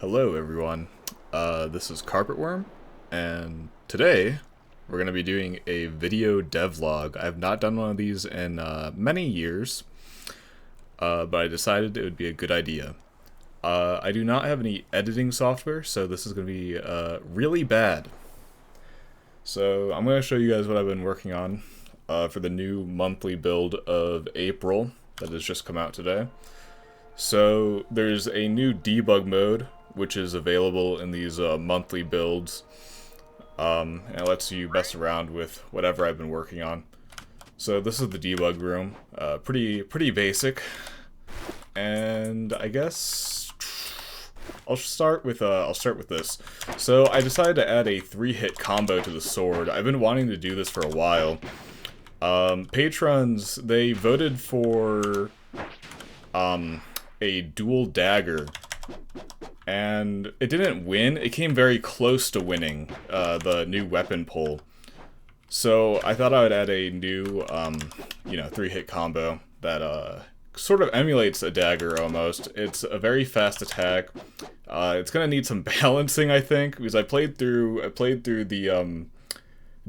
Hello everyone, this is Carpetworm, and today we're going to be doing a video devlog. I have not done one of these in many years, but I decided it would be a good idea. I do not have any editing software, so this is going to be really bad. So I'm going to show you guys what I've been working on for the new monthly build of April that has just come out today. So there's a new debug mode which is available in these monthly builds, and it lets you mess around with whatever I've been working on. So this is the debug room, pretty basic, and I guess I'll start with this. So I decided to add a 3-hit combo to the sword. I've been wanting to do this for a while. Patrons, they voted for a dual dagger, and it didn't win. It came very close to winning the new weapon pull. So I thought I would add a new, 3-hit combo that sort of emulates a dagger almost. It's a very fast attack. It's gonna need some balancing, I think, because I played through the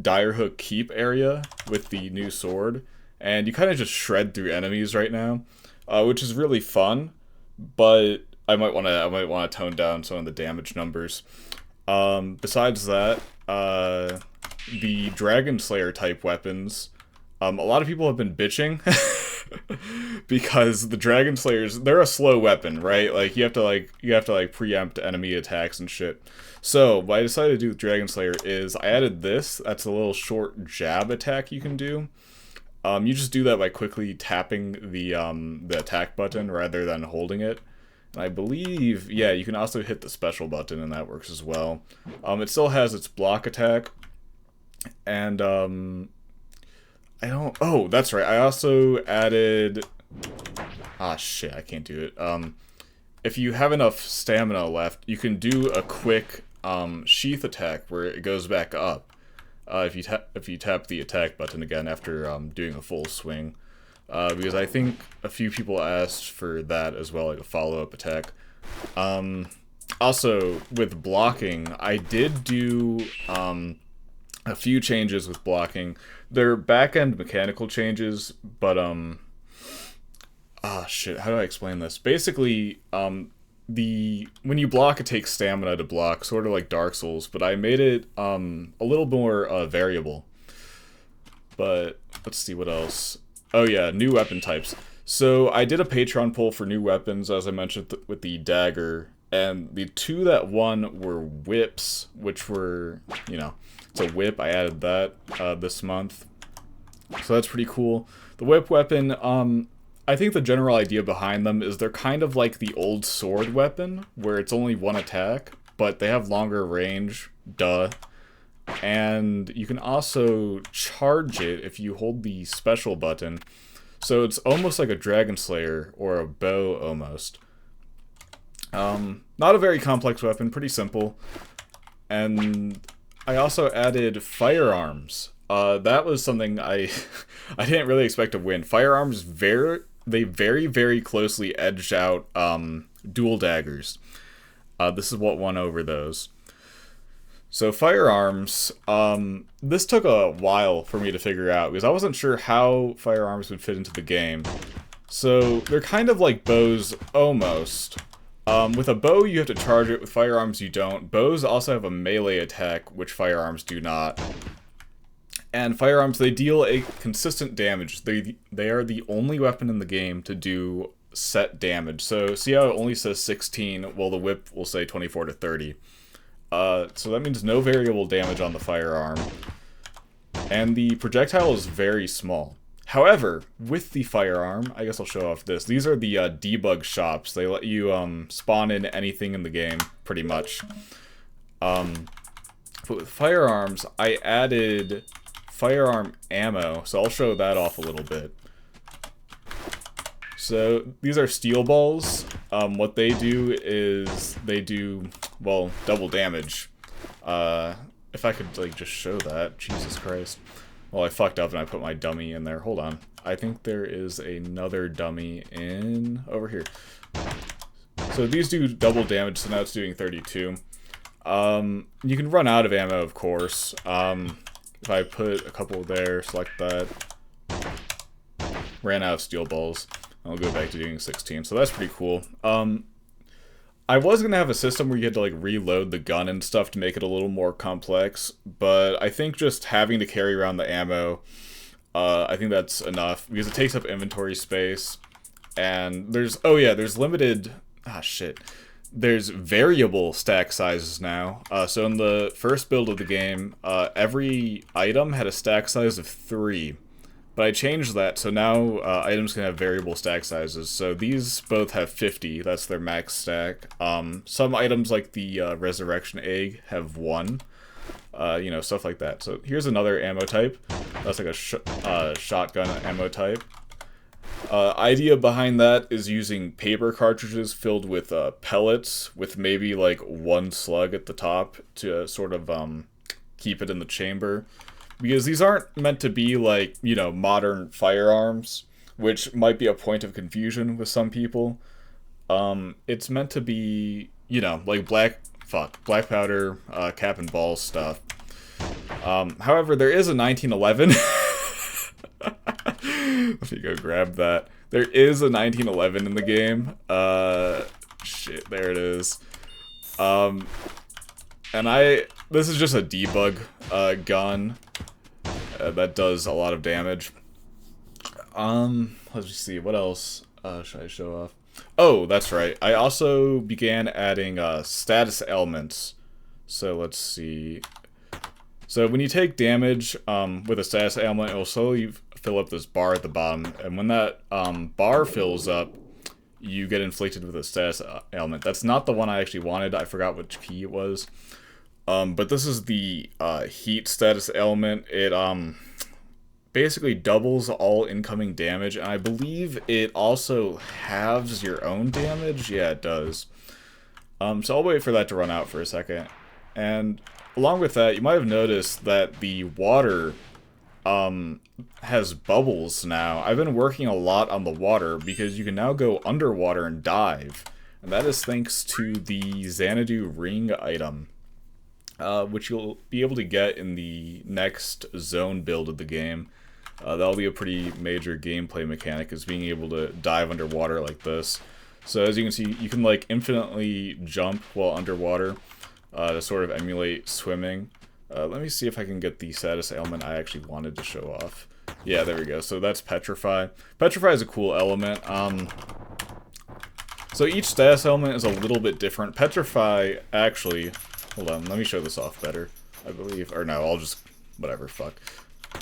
Direhook Keep area with the new sword, and you kind of just shred through enemies right now, which is really fun, but I might want to tone down some of the damage numbers. Besides that, the Dragon Slayer type weapons, a lot of people have been bitching because the Dragon Slayers, they're a slow weapon, right? Like you have to preempt enemy attacks and shit. So what I decided to do with Dragon Slayer is I added this. That's a little short jab attack you can do. You just do that by quickly tapping the attack button rather than holding it. And I believe, yeah, you can also hit the special button and that works as well. It still has its block attack. And, oh, that's right. I also added, shit, I can't do it. If you have enough stamina left, you can do a quick, sheath attack where it goes back up. If you tap the attack button again after doing a full swing, because I think a few people asked for that as well, like a follow-up attack. Also, with blocking, I did do a few changes with blocking. They're back-end mechanical changes, but shit, how do I explain this? Basically, when you block, it takes stamina to block, sort of like Dark Souls, but I made it a little more variable. But let's see what else. Oh yeah, new weapon types. So I did a Patreon poll for new weapons, as I mentioned with the dagger, and the two that won were whips, which were, it's a whip. I added that this month, so that's pretty cool. The whip weapon, I think the general idea behind them is they're kind of like the old sword weapon, where it's only one attack, but they have longer range, duh. And you can also charge it if you hold the special button. So it's almost like a Dragon Slayer, or a bow almost. Not a very complex weapon, pretty simple. And I also added firearms. That was something I didn't really expect to win. Firearms very closely edged out dual daggers. This is what won over those. So firearms, this took a while for me to figure out because I wasn't sure how firearms would fit into the game. So they're kind of like bows almost. With a bow you have to charge it, with firearms you don't. Bows also have a melee attack, which firearms do not. And firearms, they deal a consistent damage. They are the only weapon in the game to do set damage. So see how it only says 16, well the whip will say 24 to 30. So that means no variable damage on the firearm. And the projectile is very small. However, with the firearm, I guess I'll show off this. These are the debug shops. They let you spawn in anything in the game, pretty much. But with firearms, I added firearm ammo, so I'll show that off a little bit. So these are steel balls. What they do is they do, well, double damage. If I could like just show that, Jesus Christ. Well, I fucked up and I put my dummy in there. Hold on. I think there is another dummy in over here. So these do double damage, so now it's doing 32. You can run out of ammo, of course. If I put a couple there, select that. Ran out of steel balls. I'll go back to doing 16, so that's pretty cool. I was gonna have a system where you had to like reload the gun and stuff to make it a little more complex, but I think just having to carry around the ammo, I think that's enough because it takes up inventory space. And there's there's limited there's variable stack sizes now. So in the first build of the game, every item had a stack size of 3. But I changed that, so now items can have variable stack sizes. So these both have 50, that's their max stack. Some items like the Resurrection Egg have 1. You know, stuff like that. So here's another ammo type. That's like a shotgun ammo type. Idea behind that is using paper cartridges filled with pellets with maybe like 1 slug at the top to sort of keep it in the chamber. Because these aren't meant to be like, you know, modern firearms, which might be a point of confusion with some people. It's meant to be, you know, like black powder, cap and ball stuff. However, there is a 1911. Let me go grab that. There is a 1911 in the game. Shit, there it is. And this is just a debug gun that does a lot of damage. Let's just see, what else should I show off? Oh, that's right. I also began adding status elements. So let's see. So when you take damage with a status element, it will slowly fill up this bar at the bottom. And when that bar fills up, you get inflicted with a status element. That's not the one I actually wanted. I forgot which key it was. But this is the heat status element. It basically doubles all incoming damage, and I believe it also halves your own damage. Yeah, it does. So I'll wait for that to run out for a second. And along with that, you might have noticed that the water has bubbles now. I've been working a lot on the water because you can now go underwater and dive. And that is thanks to the Xanadu ring item, which you'll be able to get in the next zone build of the game. That'll be a pretty major gameplay mechanic, is being able to dive underwater like this. So as you can see, you can like infinitely jump while underwater to sort of emulate swimming. Let me see if I can get the status element I actually wanted to show off. Yeah, there we go. So that's Petrify. Petrify is a cool element. So each status element is a little bit different. Petrify actually... Hold on, let me show this off better, I believe. Or no, I'll just... whatever, fuck.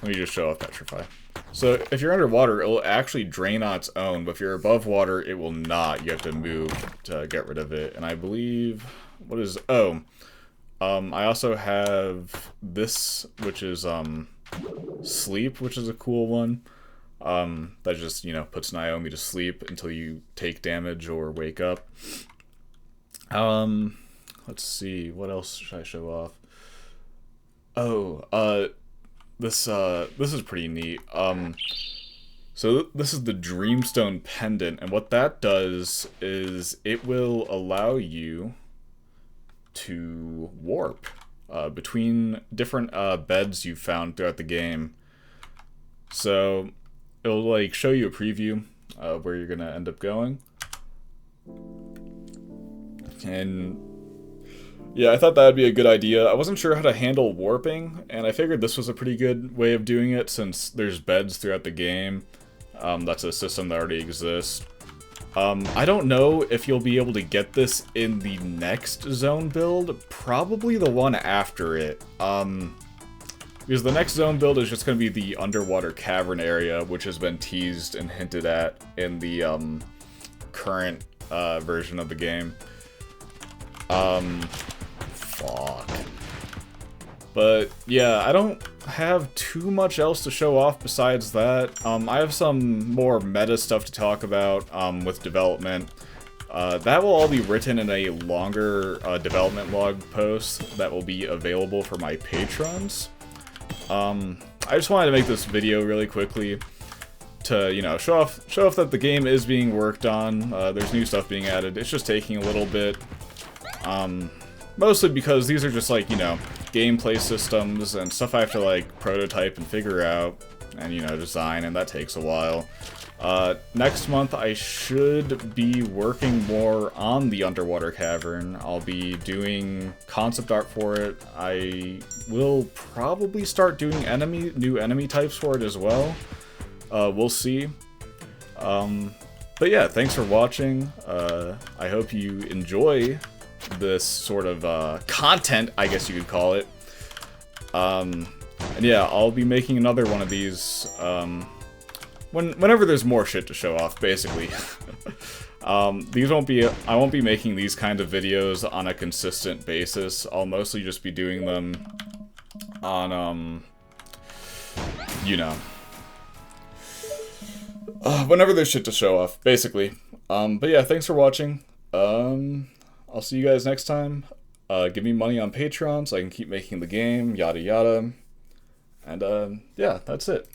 Let me just show off Petrify. So if you're underwater, it'll actually drain on its own, but if you're above water, it will not. You have to move to get rid of it. And I believe... what is... oh. I also have this, which is Sleep, which is a cool one. That just, you know, puts Naomi to sleep until you take damage or wake up. Let's see, what else should I show off? Oh, this is pretty neat. So this is the Dreamstone Pendant, and what that does is it will allow you to warp between different beds you've found throughout the game. So it'll like show you a preview of where you're gonna end up going. And yeah, I thought that would be a good idea. I wasn't sure how to handle warping, and I figured this was a pretty good way of doing it since there's beds throughout the game. That's a system that already exists. I don't know if you'll be able to get this in the next zone build. Probably the one after it. Because the next zone build is just going to be the underwater cavern area, which has been teased and hinted at in the current version of the game. Fuck. But yeah, I don't have too much else to show off besides that. I have some more meta stuff to talk about with development. That will all be written in a longer development log post that will be available for my patrons. I just wanted to make this video really quickly to, you know, show off that the game is being worked on. There's new stuff being added. It's just taking a little bit. Mostly because these are just like, you know, gameplay systems and stuff I have to like prototype and figure out and, you know, design, and that takes a while. Next month I should be working more on the underwater cavern. I'll be doing concept art for it. I will probably start doing new enemy types for it as well. We'll see. But yeah, thanks for watching. I hope you enjoy this sort of content, I guess you could call it. And yeah, I'll be making another one of these whenever there's more shit to show off, basically. I won't be making these kind of videos on a consistent basis. I'll mostly just be doing them on, you know, whenever there's shit to show off, basically. But yeah, thanks for watching. I'll see you guys next time. Give me money on Patreon so I can keep making the game, yada yada. And yeah, that's it.